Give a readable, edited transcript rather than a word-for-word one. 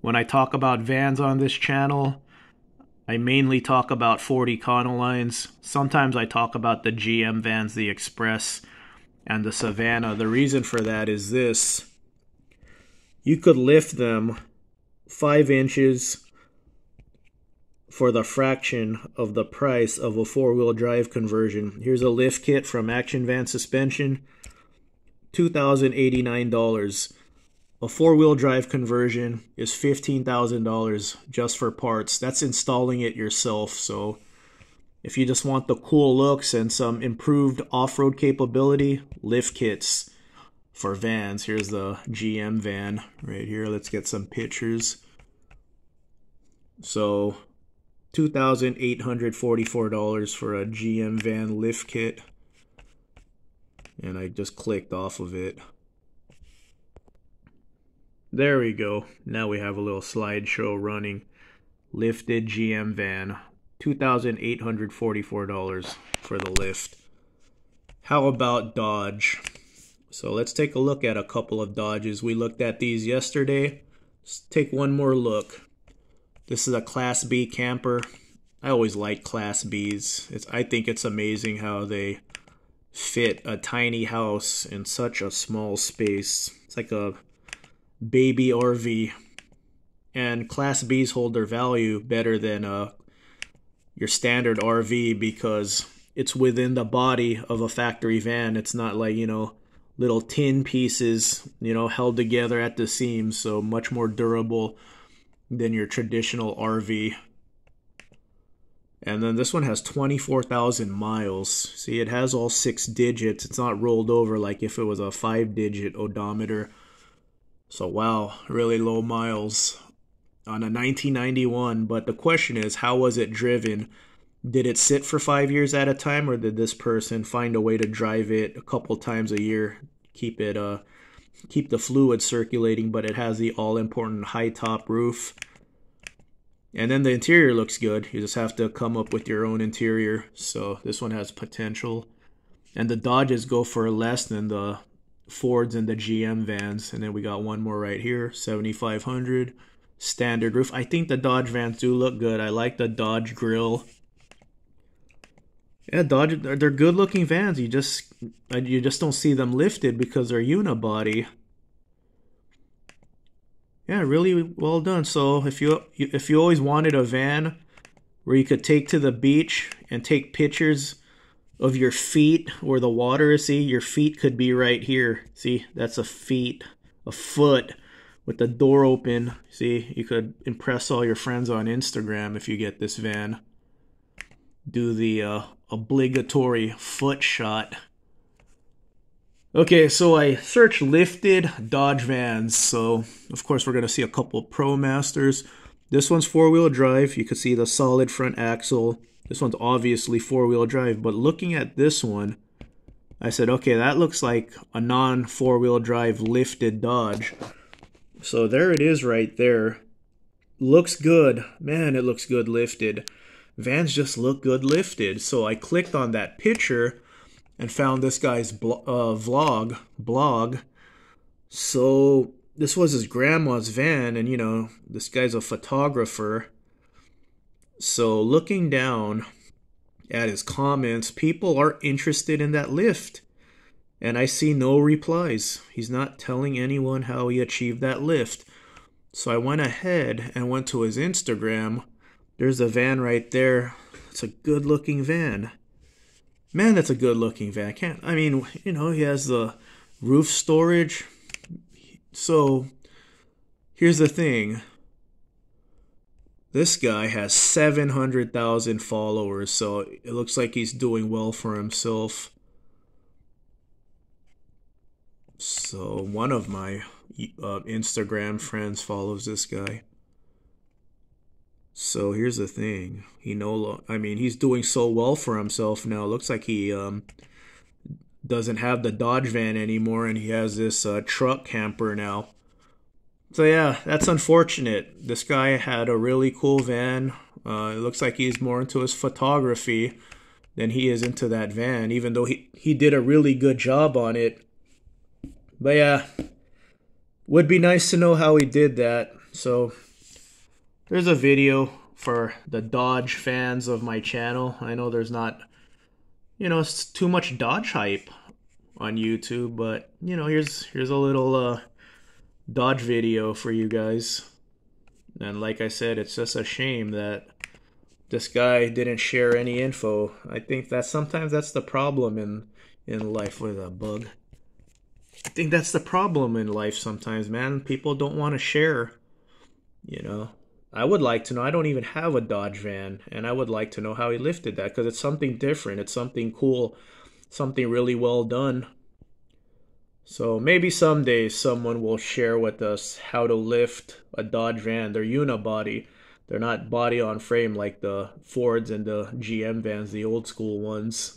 When I talk about vans on this channel, I mainly talk about 40 Econolines. Sometimes I talk about the GM vans, the Express, and the Savannah. The reason for that is this. You could lift them 5 inches for the fraction of the price of a 4-wheel drive conversion. Here's a lift kit from Action Van Suspension, $2,089. A 4-wheel drive conversion is $15,000 just for parts. That's installing it yourself. So if you just want the cool looks and some improved off-road capability, lift kits for vans. Here's the GM van right here. Let's get some pictures. So $2,844 for a GM van lift kit. And I just clicked off of it. There we go. Now we have a little slideshow running. Lifted GM van. $2,844 for the lift. How about Dodge? So let's take a look at a couple of Dodges. We looked at these yesterday. Let's take one more look. This is a Class B camper. I always like Class Bs. I think it's amazing how they fit a tiny house in such a small space. It's like a baby RV. And Class Bs hold their value better than your standard RV because it's within the body of a factory van. It's not like, little tin pieces, held together at the seams. So much more durable than your traditional RV. And then this one has 24,000 miles. See, it has all 6 digits. It's not rolled over like if it was a 5-digit odometer. So wow, really low miles on a 1991. But the question is, how was it driven? Did it sit for 5 years at a time, or did this person find a way to drive it a couple times a year, keep the fluid circulating? But it has the all-important high top roof. And then the interior looks good. You just have to come up with your own interior. So this one has potential. And the Dodges go for less than the Fords and the GM vans. And then we got one more right here, 7,500. Standard roof. I think the Dodge vans do look good. I like the Dodge grill. Yeah, Dodge, they're good looking vans. You just don't see them lifted because they're unibody. Yeah, really well done. So if you always wanted a van where you could take to the beach and take pictures of your feet where the water is, see, your feet could be right here. See, that's a foot with the door open. See, you could impress all your friends on Instagram if you get this van. Do the obligatory foot shot. Okay, so I searched lifted Dodge vans. So, of course, we're going to see a couple Pro Masters. This one's 4-wheel drive. You can see the solid front axle. This one's obviously 4-wheel drive. But looking at this one, I said, okay, that looks like a non-4-wheel drive lifted Dodge. So there it is right there. Looks good. Man, it looks good lifted. Vans just look good lifted. So I clicked on that picture and found this guy's blog. So this was his grandma's van, and this guy's a photographer. So looking down at his comments, people are interested in that lift. And I see no replies. He's not telling anyone how he achieved that lift. So I went ahead and went to his Instagram. There's a van right there. It's a good looking van. Man, that's a good looking van. He has the roof storage. So here's the thing. This guy has 700,000 followers, so it looks like he's doing well for himself. So one of my Instagram friends follows this guy. So here's the thing. He's doing so well for himself now. It looks like he doesn't have the Dodge van anymore, and he has this truck camper now. So yeah, that's unfortunate. This guy had a really cool van. It looks like he's more into his photography than he is into that van, even though he did a really good job on it. But yeah, would be nice to know how he did that. So there's a video for the Dodge fans of my channel. I know there's not, it's too much Dodge hype on YouTube, but here's a little Dodge video for you guys. And like I said, it's just a shame that this guy didn't share any info. I think that sometimes that's the problem in life with a bug. I think that's the problem in life sometimes, man. People don't want to share, you know. I would like to know. I don't even have a Dodge van, and I would like to know how he lifted that because it's something different. It's something cool, something really well done. So maybe someday someone will share with us how to lift a Dodge van. They're unibody. They're not body on frame like the Fords and the GM vans, the old school ones.